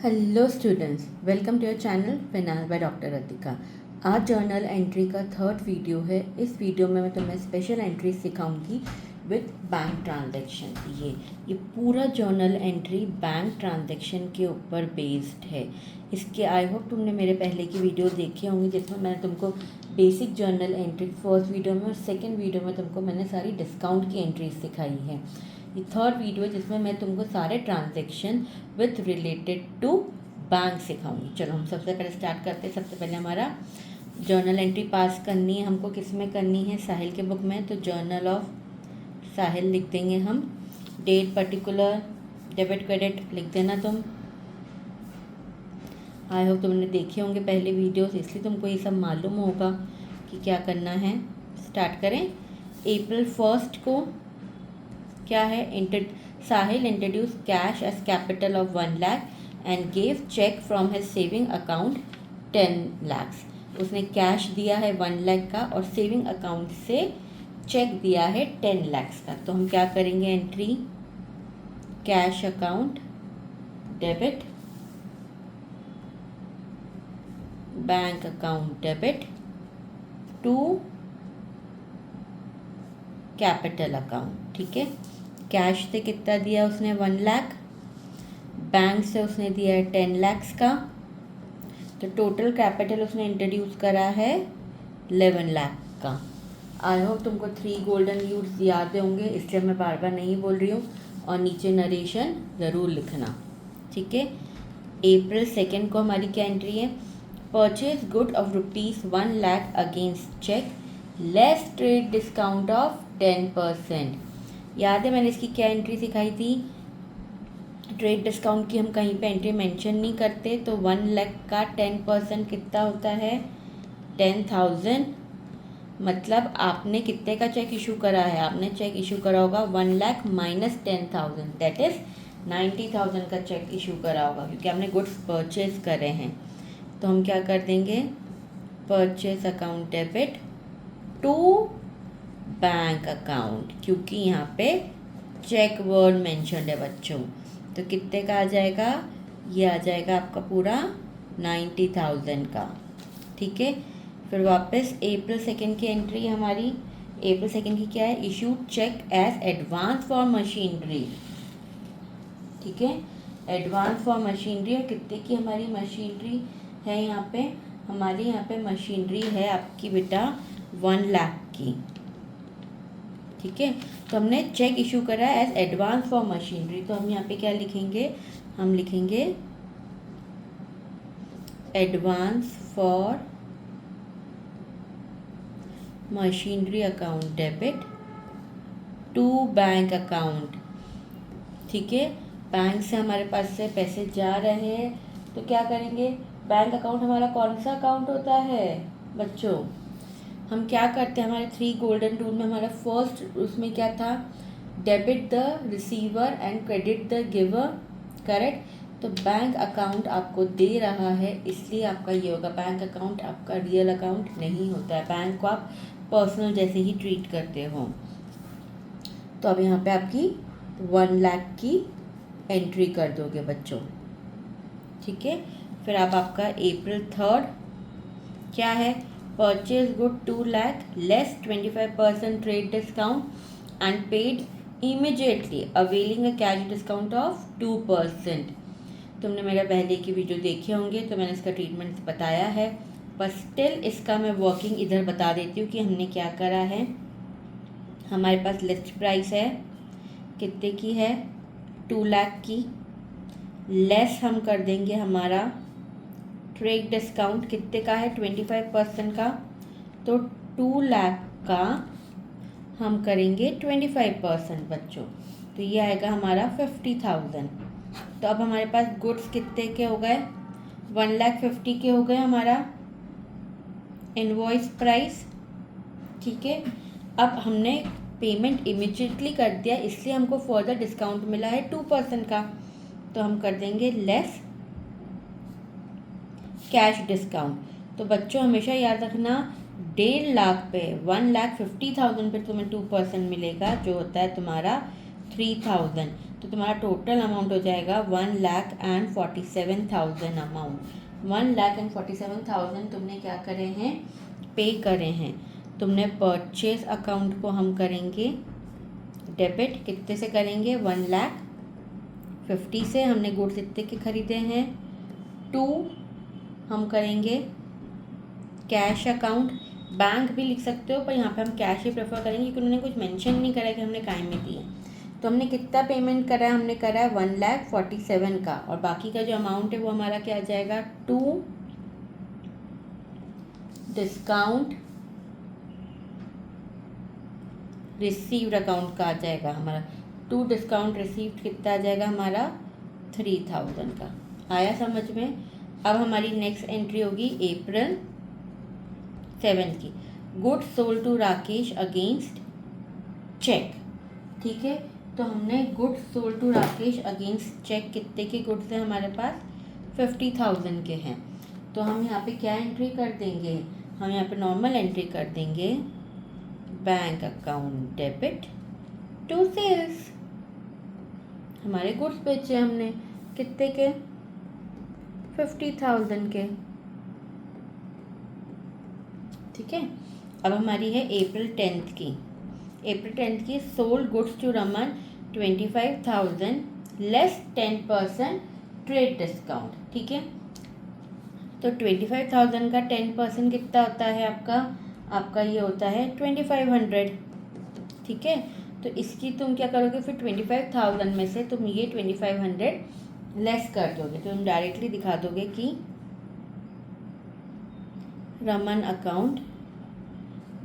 Hello students, welcome to your channel finance by doctor Ratika. आज journal entry का third video है। इस video में मैं तुम्हें स्पेशल एंट्री सिखाऊंगी विद बैंक ट्रांजैक्शन। ये पूरा जर्नल एंट्री बैंक ट्रांजैक्शन के ऊपर बेस्ड है। इसके आई होप तुमने मेरे पहले की वीडियो देखी होंगी जिसमें मैंने तुमको basic journal entry first video में और सेकेंड वीडियो में तुमको मैंने सारी डिस्काउंट की एंट्रीज सिखाई है। ये थर्ड वीडियो है जिसमें मैं तुमको सारे transaction with related to bank सिखाऊंगी। चलो हम सबसे पहले स्टार्ट करते हैं। सबसे पहले हमारा जर्नल एंट्री पास करनी है हमको, किस में करनी है? साहिल के बुक में। तो जर्नल ऑफ साहिल लिख देंगे हम। डेट पर्टिकुलर, डेबिट क्रेडिट लिख देना तुम। आई होप तुमने देखे होंगे पहले वीडियोस, इसलिए तुमको ये सब मालूम होगा कि क्या करना है। स्टार्ट करें। अप्रैल 1 को क्या है? Sahil introduce cash as capital of 1 lakh and gave cheque from his saving account 10 lakhs। उसने कैश दिया है 1 लाख का और सेविंग अकाउंट से चेक दिया है 10 lakhs का। तो हम क्या करेंगे? Entry cash account debit, bank account debit to capital account. ठीक है, कैश से कितना दिया उसने? 1 लाख। बैंक से उसने दिया है 10 lakhs का। तो टोटल कैपिटल उसने इंट्रोड्यूस करा है 11 लाख का। आई होप तुमको 3 गोल्डन रूल्स याद होंगे, इसलिए मैं बार बार नहीं बोल रही हूँ। और नीचे नरेशन ज़रूर लिखना। ठीक है। अप्रैल 2 को हमारी क्या एंट्री है? Purchase good of ₹1 lakh against cheque less trade discount of 10%। याद है मैंने इसकी क्या एंट्री सिखाई थी? ट्रेड डिस्काउंट की हम कहीं पे एंट्री मेंशन नहीं करते। तो 1 लाख का 10% कितना होता है? 10,000। मतलब आपने कितने का चेक इशू करा है? आपने चेक इशू करा होगा 1 लाख माइनस 10,000, दैट इज़ 90,000 का चेक इशू करा होगा, क्योंकि आपने गुड्स परचेज करे हैं। तो हम क्या कर देंगे? Purchase account debit to bank account, क्योंकि यहाँ पे चेक वर्ड मेंशन्ड है बच्चों। तो कितने का आ जाएगा? ये आ जाएगा आपका पूरा 90,000 का। ठीक है। फिर वापस अप्रैल 2 की एंट्री हमारी। अप्रैल 2 की क्या है? Issue cheque as advance for machinery. ठीक है, एडवांस फॉर मशीनरी। और कितने की हमारी मशीनरी है यहाँ पे? हमारी यहाँ पे मशीनरी है आपकी बेटा 1 लाख की। ठीक है, तो हमने चेक इशू करा एज एडवांस फॉर मशीनरी। तो हम यहाँ पे क्या लिखेंगे? हम लिखेंगे advance for machinery account debit to bank account. ठीक है, बैंक से हमारे पास से पैसे जा रहे हैं तो क्या करेंगे? बैंक अकाउंट हमारा कौन सा अकाउंट होता है बच्चों? हम क्या करते हैं? हमारे 3 गोल्डन रूल में हमारा फर्स्ट उसमें क्या था? Debit the receiver and credit the giver. Correct. तो बैंक अकाउंट आपको दे रहा है, इसलिए आपका ये होगा। बैंक अकाउंट आपका रियल अकाउंट नहीं होता है। बैंक को आप पर्सनल जैसे ही ट्रीट करते हो। तो अब यहाँ पे आपकी 1 लाख की एंट्री कर दोगे बच्चों। ठीक है। फिर आप आपका अप्रैल 3 क्या है? Purchase good 2 lakh less 25% trade discount and paid immediately availing a cash discount of 2%। तुमने मेरा पहले की वीडियो देखे होंगे तो मैंने इसका ट्रीटमेंट बताया है, पर स्टिल इसका मैं वर्किंग इधर बता देती हूँ कि हमने क्या करा है। हमारे पास लिस्ट प्राइस है, कितने की है? 2 लाख की। लेस हम कर देंगे हमारा ट्रेड डिस्काउंट, कितने का है? 25% का। तो 2 लाख का हम करेंगे 25% बच्चों। तो ये आएगा हमारा 50,000। तो अब हमारे पास गुड्स कितने के हो गए? 1,50,000 के हो गए हमारा इनवॉइस प्राइस। ठीक है, अब हमने पेमेंट इमीडिएटली कर दिया, इसलिए हमको फर्दर डिस्काउंट मिला है 2% का। तो हम कर देंगे लेस कैश डिस्काउंट। तो बच्चों हमेशा याद रखना, 1.5 लाख पे 1,50,000 पे तुम्हें 2% मिलेगा, जो होता है तुम्हारा 3,000। तो तुम्हारा टोटल अमाउंट हो जाएगा 1,47,000 अमाउंट। 1,47,000 तुमने क्या करे हैं, पे करे हैं। तुमने परचेज अकाउंट को हम करेंगे डेबिट, कितने से करेंगे, 1,50,000 से। हमने गुड्स इतने के खरीदे हैं। 2 हम करेंगे कैश अकाउंट, बैंक भी लिख सकते हो पर यहाँ पे हम कैश ही प्रेफर करेंगे क्योंकि उन्होंने कुछ मेंशन नहीं करा कि हमने कायम में दिए। तो हमने कितना पेमेंट करा है, हमने करा है 1,47,000 का, और बाकी का जो अमाउंट है वो हमारा क्या आ जाएगा, 2 डिस्काउंट रिसीव्ड अकाउंट का आ जाएगा हमारा। 2 डिस्काउंट रिसीव्ड कितना आ जाएगा हमारा, 3,000 का। आया समझ में। अब हमारी नेक्स्ट एंट्री होगी April 7 की, goods sold to Rakesh against cheque. ठीक है, तो हमने goods sold to Rakesh against cheque, कितने के गुड्स हैं हमारे पास, 50,000 के हैं। तो हम यहाँ पे क्या एंट्री कर देंगे, हम यहाँ पे नॉर्मल एंट्री कर देंगे, bank account debit to sales. हमारे गुड्स बेचे हमने कितने के, 50,000 के। ठीक है, अब हमारी है April 10 की। April 10 की, sold goods to Raman 25,000 less 10% trade discount. ठीक है, तो 25,000 का 10% कितना होता है आपका ये होता है 2,500। ठीक है, तो इसकी तुम क्या करोगे फिर, 25,000 में से तुम ये 2,500 लेस कर दोगे, तो तुम डायरेक्टली दिखा दोगे कि Raman account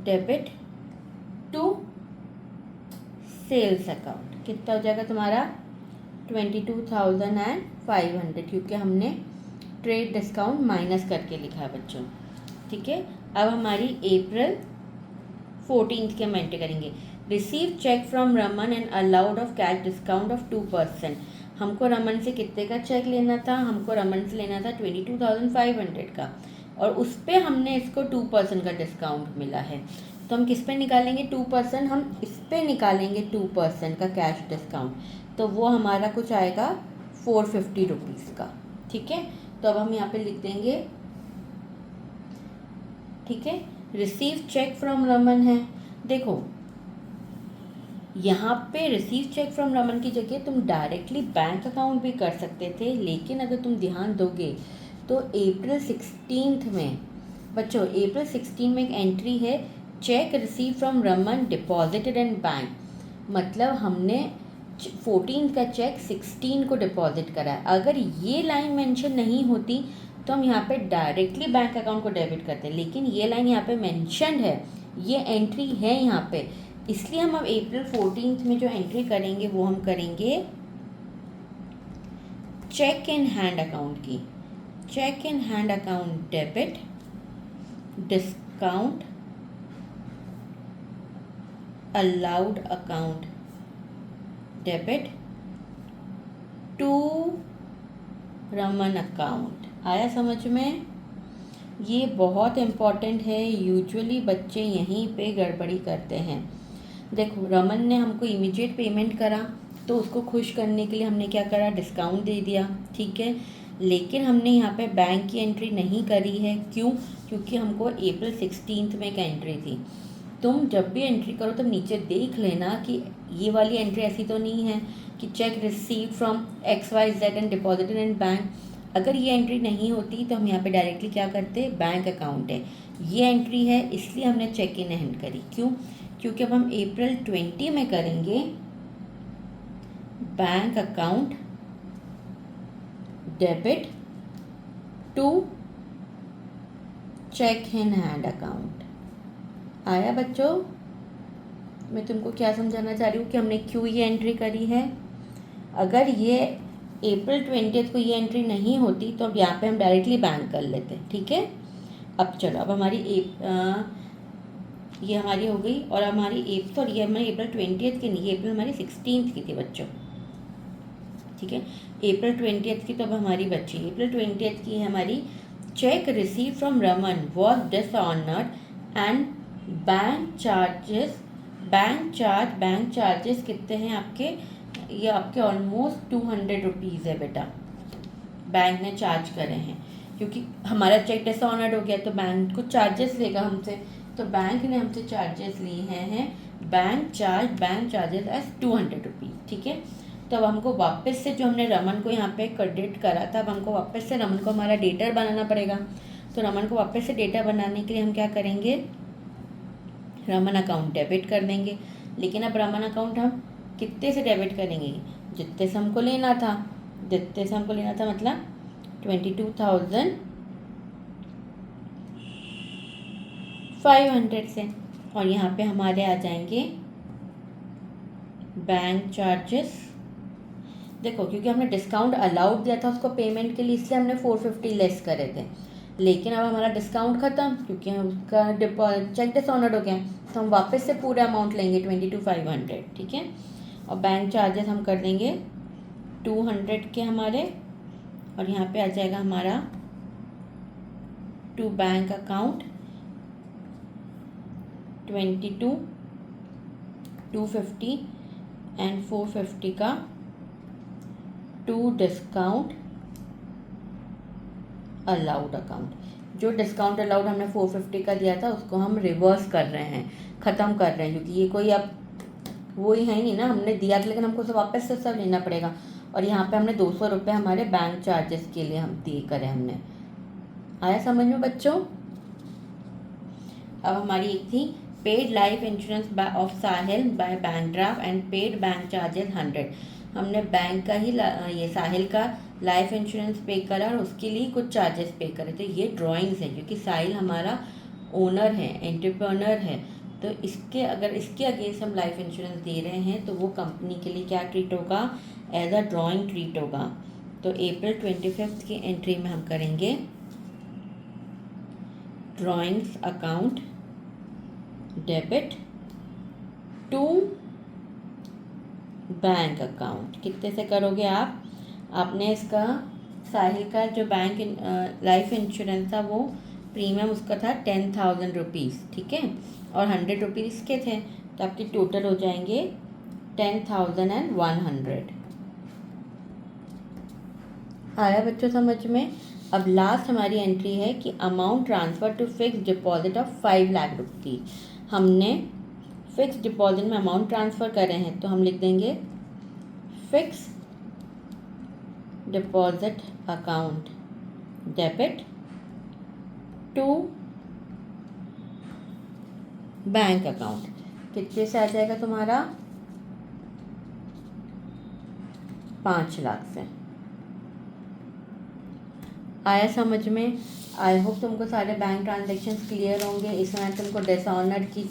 debit to sales account, कितना हो जाएगा तुम्हारा 22,500, क्योंकि हमने ट्रेड डिस्काउंट माइनस करके लिखा है बच्चों। ठीक है, अब हमारी April 14 के हम एंट्री करेंगे, receive cheque from Raman and allowed of cash discount of 2%। हमको रमन से कितने का चेक लेना था, हमको रमन से लेना था 22,500 का, और उस पर हमने इसको 2% का डिस्काउंट मिला है। तो हम किस पे निकालेंगे 2%, हम इस पे निकालेंगे 2% का कैश डिस्काउंट, तो वो हमारा कुछ आएगा 450 रुपीज़ का। ठीक है, तो अब हम यहाँ पे लिख देंगे, ठीक है, रिसीव चेक फ्रॉम रमन है। देखो यहाँ पे रिसीव चेक फ्रॉम रमन की जगह तुम डायरेक्टली बैंक अकाउंट भी कर सकते थे, लेकिन अगर तुम ध्यान दोगे तो April 16 में बच्चों, April 16 में एक एंट्री है, check receive from Raman deposited and bank, मतलब हमने 14 का चेक 16 को डिपॉजिट करा है। अगर ये लाइन मेंशन नहीं होती तो हम यहाँ पे डायरेक्टली बैंक अकाउंट को डेबिट करते हैं, लेकिन ये लाइन यहाँ पे मेंशन्ड है, ये एंट्री है यहाँ पे, इसलिए हम अब April 14 में जो एंट्री करेंगे वो हम करेंगे चेक इन हैंड अकाउंट की। Cheque in hand account debit discount allowed account debit to Raman account. आया समझ में। ये बहुत इम्पॉर्टेंट है, यूजुअली बच्चे यहीं पे गड़बड़ी करते हैं। देखो रमन ने हमको इमीडिएट पेमेंट करा तो उसको खुश करने के लिए हमने क्या करा, डिस्काउंट दे दिया। ठीक है, लेकिन हमने यहाँ पे बैंक की एंट्री नहीं करी है, क्यों, क्योंकि हमको April 16 में एक एंट्री थी। तुम जब भी एंट्री करो तब नीचे देख लेना कि ये वाली एंट्री ऐसी तो नहीं है कि check receive from XYZ and deposited in bank. अगर ये एंट्री नहीं होती तो हम यहाँ पे डायरेक्टली क्या करते, बैंक अकाउंट है, ये एंट्री है इसलिए हमने चेक इन हैंड करी। क्यों, क्योंकि अब हम April 20 में करेंगे bank account debit to cheque in hand account. आया बच्चों, मैं तुमको क्या समझाना चाह रही हूँ कि हमने क्यों ये एंट्री करी है। अगर ये April 20 को ये एंट्री नहीं होती तो अब यहाँ पे हम डायरेक्टली बैंक कर लेते। ठीक है, अब चलो, अब हमारी ये हमारी हो गई, और हमारी ये हमारी April 20 की नहीं, April हमारी 16 की थी बच्चों। ठीक है, April 20 की तो अब हमारी बची, April 20 की है हमारी, check receive from Raman was dishonoured and bank charges कितने हैं आपके, ये आपके ऑलमोस्ट 200 रुपीज़ है बेटा, बैंक ने चार्ज करे हैं, क्योंकि हमारा चेक डिसऑनर्ड हो गया तो बैंक कुछ चार्जेस लेगा हमसे, तो बैंक ने हमसे चार्जेस लिए हैं बैंक चार्जेस एज 200 रुपीज़, ठीक है। तो अब हमको वापस से जो हमने रमन को यहाँ पे क्रेडिट करा था, अब हमको वापस से रमन को हमारा डेटर बनाना पड़ेगा। तो रमन को वापस से डेटा बनाने के लिए हम क्या करेंगे, रमन अकाउंट डेबिट कर देंगे। लेकिन अब रमन अकाउंट हम कितने से डेबिट करेंगे, जितने से हमको लेना था, मतलब 22,500 से। और यहाँ पे हमारे आ जाएंगे बैंक चार्जेस। देखो, क्योंकि हमने डिस्काउंट अलाउड दिया था उसको पेमेंट के लिए, इसलिए हमने 450 लेस करे थे। लेकिन अब हमारा डिस्काउंट ख़त्म, क्योंकि उसका चेक डिसऑनर्ड हो गया, तो हम वापस से पूरा अमाउंट लेंगे 22,500, ठीक है। और बैंक चार्जेस हम कर देंगे 200 के हमारे, और यहाँ पे आ जाएगा हमारा टू बैंक अकाउंट 22, 250 एंड 450 का टू डिस्काउंट अलाउड अकाउंट। जो डिस्काउंट अलाउड हमने 450 का दिया था उसको हम रिवर्स कर रहे हैं, ख़त्म कर रहे हैं, क्योंकि ये कोई अब वो ही है नहीं ना, हमने दिया था लेकिन हमको सब वापस से सब लेना पड़ेगा। और यहाँ पे हमने 200 रुपये हमारे बैंक चार्जेस के लिए हम दिए करे हमने। आया समझ में बच्चों? अब हमारी एक थी paid life insurance of Sahil by bank draft and paid bank charges 100। हमने बैंक का ही ये साहिल का लाइफ इंश्योरेंस पे करा और उसके लिए कुछ चार्जेस पे करे थे। ये ड्राइंग्स है, क्योंकि साहिल हमारा ओनर है, एंटरप्रेन्योर है, तो इसके अगेंस्ट हम लाइफ इंश्योरेंस दे रहे हैं, तो वो कंपनी के लिए क्या ट्रीट होगा, एज अ ड्राइंग ट्रीट होगा। तो अप्रैल 25 की एंट्री में हम करेंगे drawings account debit to bank account. कितने से करोगे आप? आपने इसका साहिल का जो बैंक लाइफ इंश्योरेंस था वो प्रीमियम उसका था 10,000 रुपीज़, ठीक है, और 100 रुपीज़ के थे, तो आपके टोटल हो जाएंगे 10,100। आया बच्चों समझ में? अब लास्ट हमारी एंट्री है कि amount transfer to fix deposit of 5 lakh rupees. हमने फिक्स डिपॉजिट में अमाउंट ट्रांसफ़र करे हैं, तो हम लिख देंगे fix deposit account debit to bank account. कितने से आ जाएगा तुम्हारा? 5 लाख से। आया समझ में? आई होप तुमको सारे बैंक ट्रांजेक्शन्स क्लियर होंगे। इसमें मैंने तुमको डिसऑनर्ड की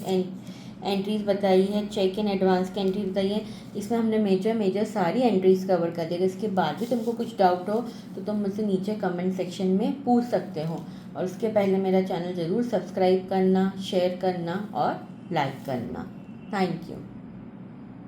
एंट्रीज़ बताई है, चेक इन एडवांस की एंट्री बताई है। इसमें हमने मेजर सारी एंट्रीज़ कवर कर दी। अगर इसके बाद भी तुमको कुछ डाउट हो तो तुम मुझसे नीचे कमेंट सेक्शन में पूछ सकते हो। और उसके पहले मेरा चैनल ज़रूर सब्सक्राइब करना, शेयर करना और लाइक करना। Thank you.